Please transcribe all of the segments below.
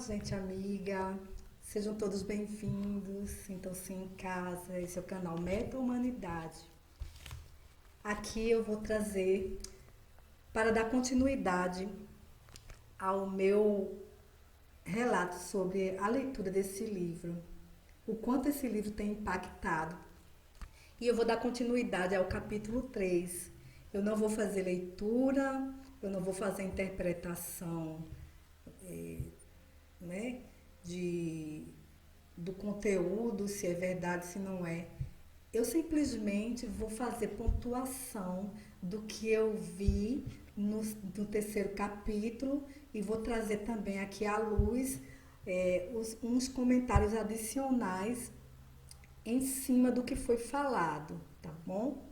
gente amiga. Sejam todos bem-vindos. Sintam-se em casa. Esse é o canal Meta Humanidade. Aqui eu vou trazer para dar continuidade ao meu relato sobre a leitura desse livro, o quanto esse livro tem impactado. E eu vou dar continuidade ao capítulo 3. Eu não vou fazer leitura, eu não vou fazer interpretação né, de, do conteúdo, se é verdade, se não é. Eu simplesmente vou fazer pontuação do que eu vi no terceiro capítulo e vou trazer também aqui à luz uns comentários adicionais em cima do que foi falado, tá bom?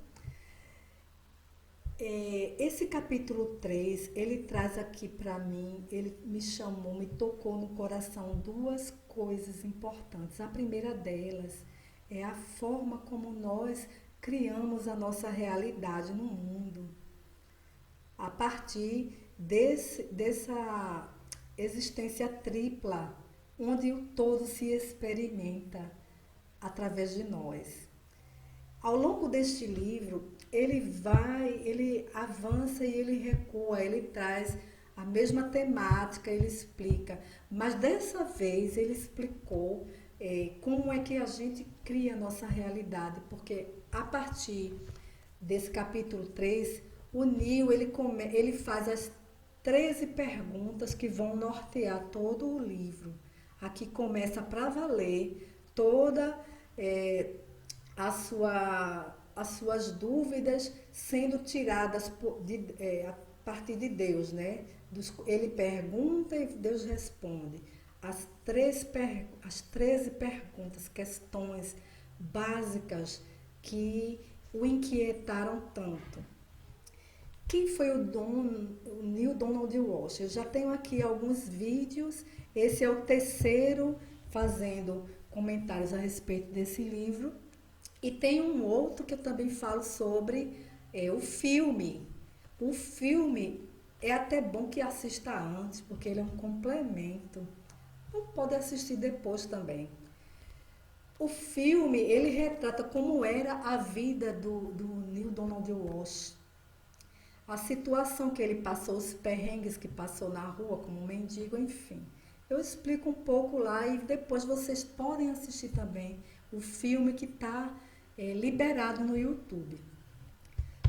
Esse capítulo 3 ele traz aqui para mim, ele me chamou, me tocou no coração duas coisas importantes. A primeira delas é a forma como nós criamos a nossa realidade no mundo. A partir dessa existência tripla, onde o todo se experimenta através de nós. Ao longo deste livro, ele avança e ele recua, ele traz a mesma temática, ele explica, mas dessa vez ele explicou como é que a gente cria a nossa realidade, porque a partir desse capítulo 3, o Neil ele faz as 13 perguntas que vão nortear todo o livro. Aqui começa para valer toda as suas dúvidas sendo tiradas a partir de Deus, né? Ele pergunta e Deus responde. As 13 perguntas, questões básicas que o inquietaram tanto. Quem foi o Neil Donald Walsh? Eu já tenho aqui alguns vídeos. Esse é o terceiro fazendo comentários a respeito desse livro. E tem um outro que eu também falo sobre o filme. O filme é até bom que assista antes, porque ele é um complemento. Ou pode assistir depois também. O filme, ele retrata como era a vida do Neil Donald Walsh. A situação que ele passou, os perrengues que passou na rua como mendigo, enfim. Eu explico um pouco lá e depois vocês podem assistir também o filme que está liberado no YouTube.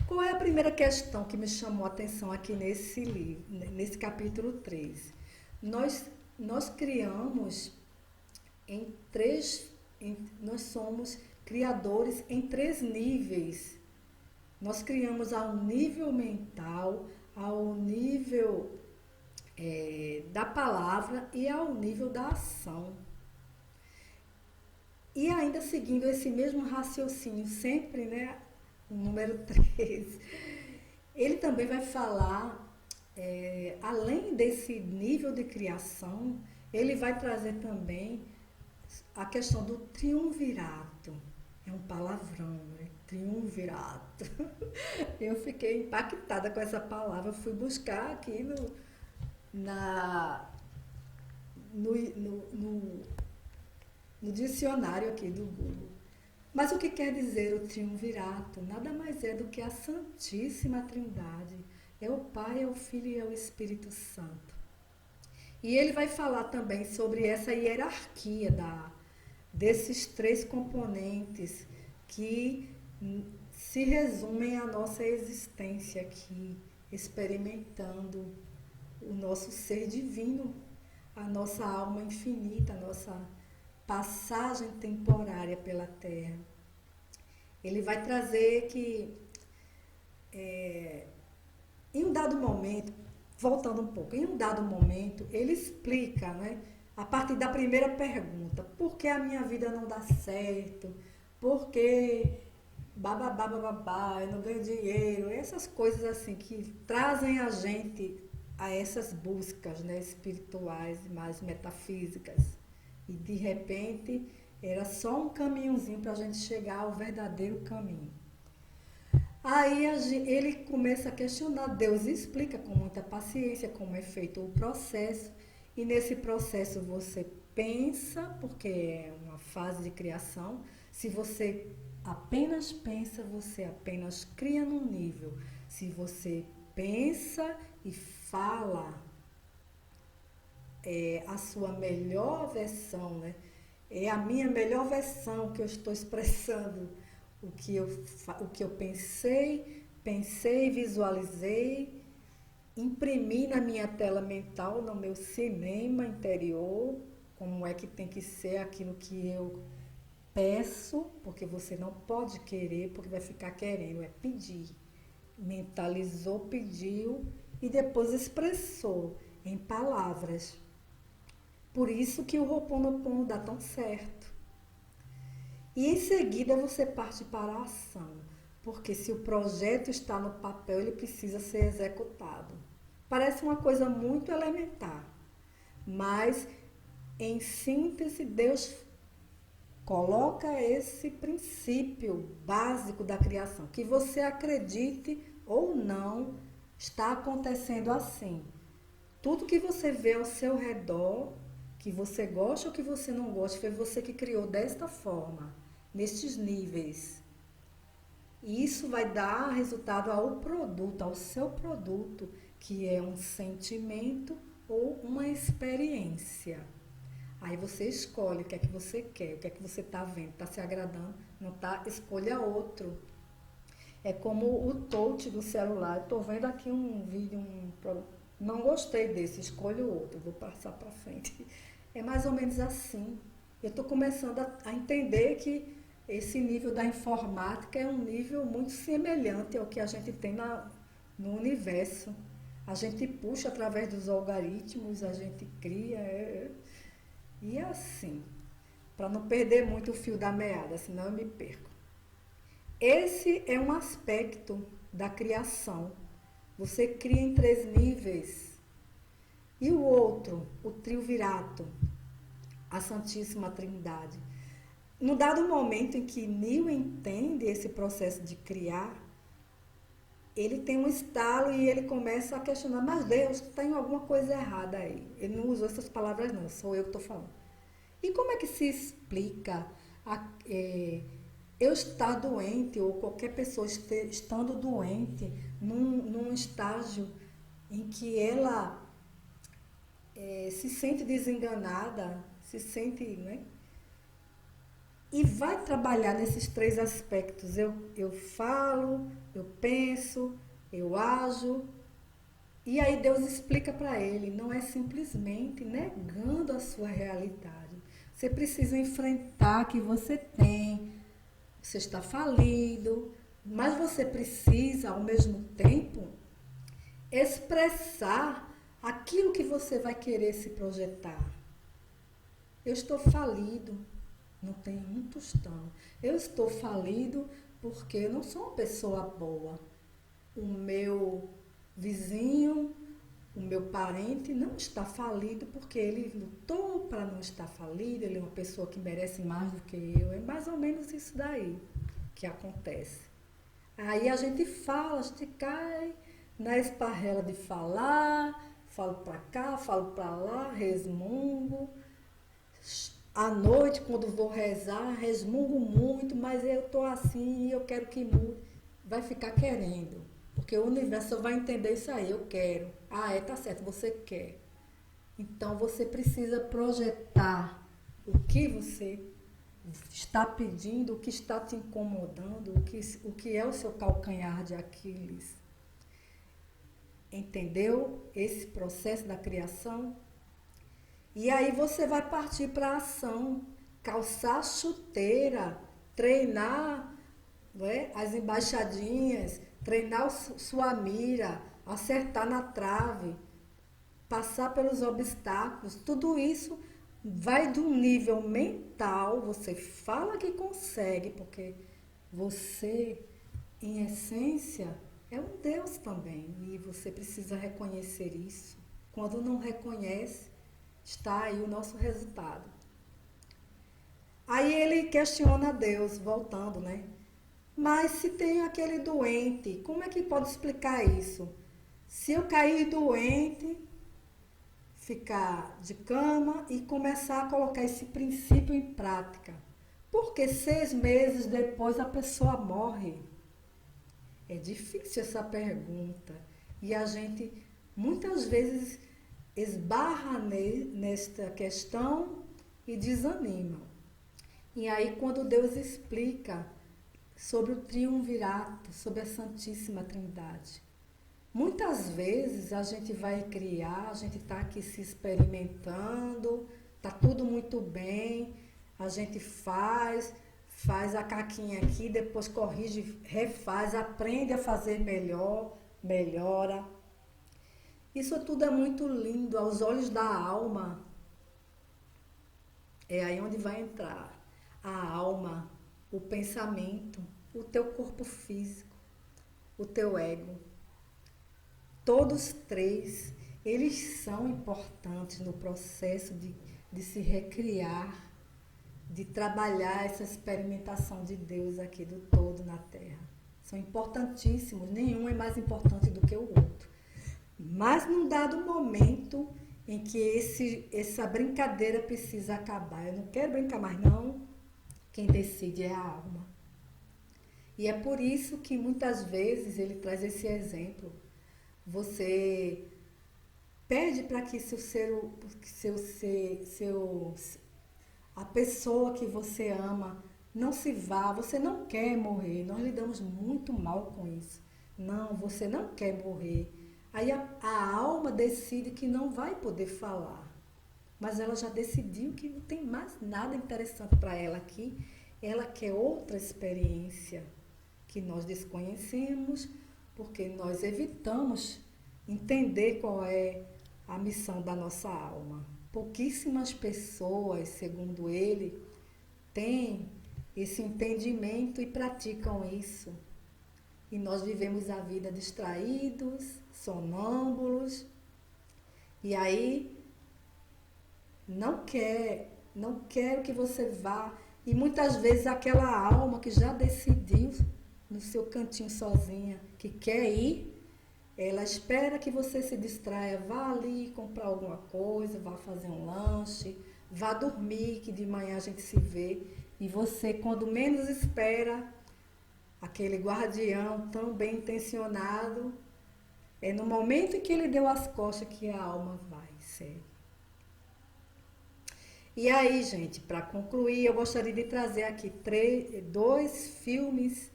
Qual é a primeira questão que me chamou a atenção aqui nesse livro, nesse capítulo 3? Nós criamos nós somos criadores em 3 níveis. Nós criamos ao nível mental, ao nível da palavra e ao nível da ação. E ainda seguindo esse mesmo raciocínio, sempre, né, o número 3, ele também vai falar, além desse nível de criação, ele vai trazer também a questão do triunvirato. É um palavrão, né? Triunvirato. Eu fiquei impactada com essa palavra, fui buscar aqui no dicionário aqui do Google. Mas o que quer dizer o triunvirato? Nada mais é do que a Santíssima Trindade. É o Pai, é o Filho e é o Espírito Santo. E ele vai falar também sobre essa hierarquia desses 3 componentes que se resumem à nossa existência aqui, experimentando o nosso ser divino, a nossa alma infinita, a nossa passagem temporária pela Terra. Ele vai trazer que, em um dado momento, voltando um pouco, em um dado momento, ele explica, né, a partir da primeira pergunta, por que a minha vida não dá certo? Por que bababá, bababá, eu não ganho dinheiro? Essas coisas assim que trazem a gente a essas buscas, né, espirituais e mais metafísicas. E de repente era só um caminhozinho para a gente chegar ao verdadeiro caminho. Aí ele começa a questionar Deus e explica com muita paciência como é feito o processo E nesse processo você pensa, porque é uma fase de criação. Se você apenas pensa, você apenas cria num nível. Se você pensa e fala a sua melhor versão, né? É a minha melhor versão que eu estou expressando. O que eu pensei, visualizei, imprimi na minha tela mental, no meu cinema interior, como é que tem que ser aquilo que eu peço, porque você não pode querer, porque vai ficar querendo, é pedir. Mentalizou, pediu e depois expressou em palavras. Por isso que o Ho'oponopono dá tão certo. E em seguida você parte para a ação, porque se o projeto está no papel, ele precisa ser executado. Parece uma coisa muito elementar, mas em síntese, Deus coloca esse princípio básico da criação, que você acredite ou não, está acontecendo assim. Tudo que você vê ao seu redor, que você gosta ou que você não gosta, foi você que criou desta forma, nestes níveis. E isso vai dar resultado ao produto, ao seu produto, que é um sentimento ou uma experiência. Aí você escolhe o que é que você quer, o que é que você está vendo, está se agradando, não está, escolha outro. É como o touch do celular. Estou vendo aqui um vídeo, não gostei desse, escolho outro, vou passar para frente. É mais ou menos assim. Eu estou começando a entender que esse nível da informática é um nível muito semelhante ao que a gente tem no universo. A gente puxa através dos algoritmos, a gente cria. E é assim, para não perder muito o fio da meada, senão eu me perco. Esse é um aspecto da criação. Você cria em 3 níveis. E o outro, o triunvirato, a Santíssima Trindade. No dado momento em que Neo entende esse processo de criar, ele tem um estalo e ele começa a questionar, mas Deus, tem alguma coisa errada aí. Ele não usou essas palavras não, sou eu que estou falando. E como é que se explica eu estar doente ou qualquer pessoa estando doente num estágio em que ela se sente desenganada, se sente, né? E vai trabalhar nesses 3 aspectos. Eu falo, eu penso, eu ajo. E aí Deus explica para ele, não é simplesmente negando a sua realidade. Você precisa enfrentar que você tem. Você está falido, mas você precisa, ao mesmo tempo, expressar aquilo que você vai querer se projetar. Eu estou falido, não tenho um tostão. Eu estou falido porque eu não sou uma pessoa boa. O meu vizinho, o meu parente não está falido porque ele lutou para não estar falido, ele é uma pessoa que merece mais do que eu. É mais ou menos isso daí que acontece. Aí a gente fala, a gente cai na esparrela de falar, falo para cá, falo para lá, resmungo. À noite, quando vou rezar, resmungo muito, mas eu estou assim e eu quero que mude. Vai ficar querendo, porque o universo vai entender isso aí, eu quero. Ah, tá certo, você quer. Então você precisa projetar o que você está pedindo, o que está te incomodando, o que é o seu calcanhar de Aquiles. Entendeu esse processo da criação? E aí você vai partir para a ação, calçar chuteira, treinar, né, as embaixadinhas, treinar sua mira, acertar na trave, passar pelos obstáculos, tudo isso vai do nível mental, você fala que consegue, porque você, em essência, é um Deus também, e você precisa reconhecer isso. Quando não reconhece, está aí o nosso resultado. Aí ele questiona Deus, voltando, né? Mas se tem aquele doente, como é que pode explicar isso? Se eu cair doente, ficar de cama e começar a colocar esse princípio em prática. Porque 6 meses depois a pessoa morre. É difícil essa pergunta. E a gente muitas vezes esbarra nesta questão e desanima. E aí quando Deus explica sobre o triunvirato, sobre a Santíssima Trindade, muitas vezes a gente vai criar, a gente está aqui se experimentando, está tudo muito bem, a gente faz a caquinha aqui, depois corrige, refaz, aprende a fazer melhor, melhora. Isso tudo é muito lindo, aos olhos da alma. É aí onde vai entrar a alma, o pensamento, o teu corpo físico, o teu ego. Todos três, eles são importantes no processo de se recriar, de trabalhar essa experimentação de Deus aqui do todo na Terra. São importantíssimos, nenhum é mais importante do que o outro. Mas num dado momento em que essa brincadeira precisa acabar, eu não quero brincar mais não, quem decide é a alma. E é por isso que muitas vezes ele traz esse exemplo. Você pede para que a pessoa que você ama não se vá, você não quer morrer. Nós lidamos muito mal com isso. Não, você não quer morrer. Aí a alma decide que não vai poder falar. Mas ela já decidiu que não tem mais nada interessante para ela aqui. Ela quer outra experiência que nós desconhecemos, porque nós evitamos entender qual é a missão da nossa alma. Pouquíssimas pessoas, segundo ele, têm esse entendimento e praticam isso. E nós vivemos a vida distraídos, sonâmbulos, e aí não quero que você vá. E muitas vezes aquela alma que já decidiu no seu cantinho sozinha, que quer ir, ela espera que você se distraia, vá ali comprar alguma coisa, vá fazer um lanche, vá dormir, que de manhã a gente se vê. E você, quando menos espera, aquele guardião tão bem intencionado, é no momento em que ele deu as costas que a alma vai, segue. E aí, gente, para concluir, eu gostaria de trazer aqui 2 filmes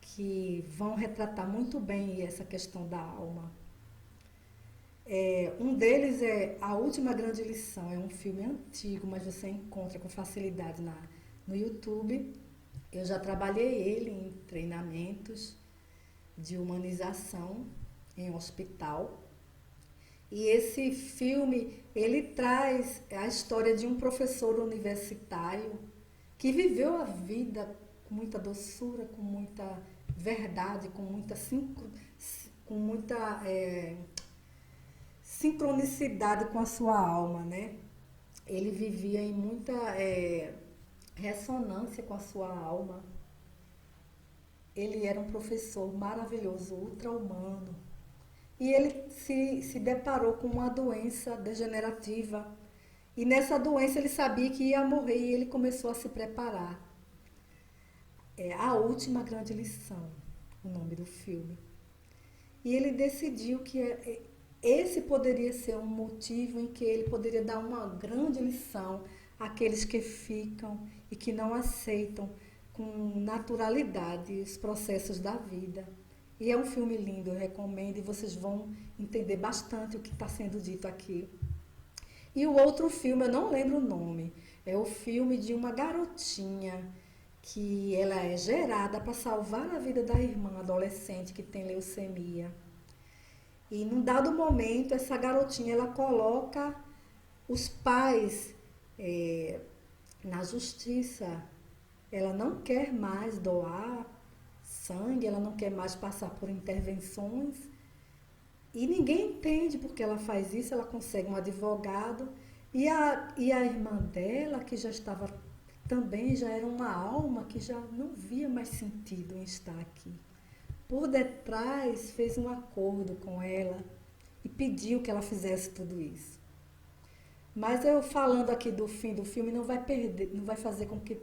que vão retratar muito bem essa questão da alma. Um deles é A Última Grande Lição, é um filme antigo, mas você encontra com facilidade no YouTube. Eu já trabalhei ele em treinamentos de humanização em hospital. E esse filme, ele traz a história de um professor universitário que viveu a vida com muita doçura, com muita verdade, com muita sincronicidade com a sua alma, né? Ele vivia em muita ressonância com a sua alma. Ele era um professor maravilhoso, ultra-humano. E ele se deparou com uma doença degenerativa. E nessa doença ele sabia que ia morrer e ele começou a se preparar. É A Última Grande Lição, o nome do filme. E ele decidiu que esse poderia ser um motivo em que ele poderia dar uma grande lição àqueles que ficam e que não aceitam com naturalidade os processos da vida. E é um filme lindo, eu recomendo, e vocês vão entender bastante o que está sendo dito aqui. E o outro filme, eu não lembro o nome, é o filme de uma garotinha que ela é gerada para salvar a vida da irmã adolescente que tem leucemia. E num dado momento, essa garotinha, ela coloca os pais na justiça. Ela não quer mais doar sangue, ela não quer mais passar por intervenções. E ninguém entende porque ela faz isso, ela consegue um advogado. E a irmã dela, que já estava também, já era uma alma que já não via mais sentido em estar aqui. Por detrás, fez um acordo com ela e pediu que ela fizesse tudo isso. Mas eu falando aqui do fim do filme não vai perder, não vai fazer com que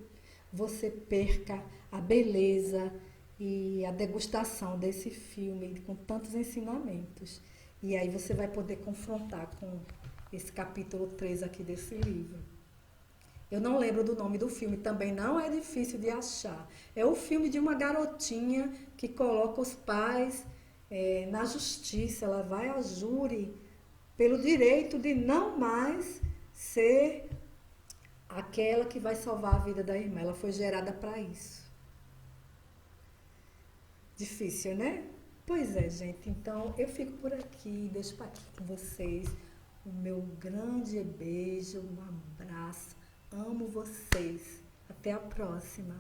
você perca a beleza e a degustação desse filme com tantos ensinamentos. E aí você vai poder confrontar com esse capítulo 3 aqui desse livro. Eu não lembro do nome do filme, também não é difícil de achar. É o filme de uma garotinha que coloca os pais na justiça. Ela vai a júri pelo direito de não mais ser aquela que vai salvar a vida da irmã. Ela foi gerada para isso. Difícil, né? Pois é, gente. Então eu fico por aqui, deixo aqui com vocês o meu grande beijo, um abraço. Amo vocês. Até a próxima.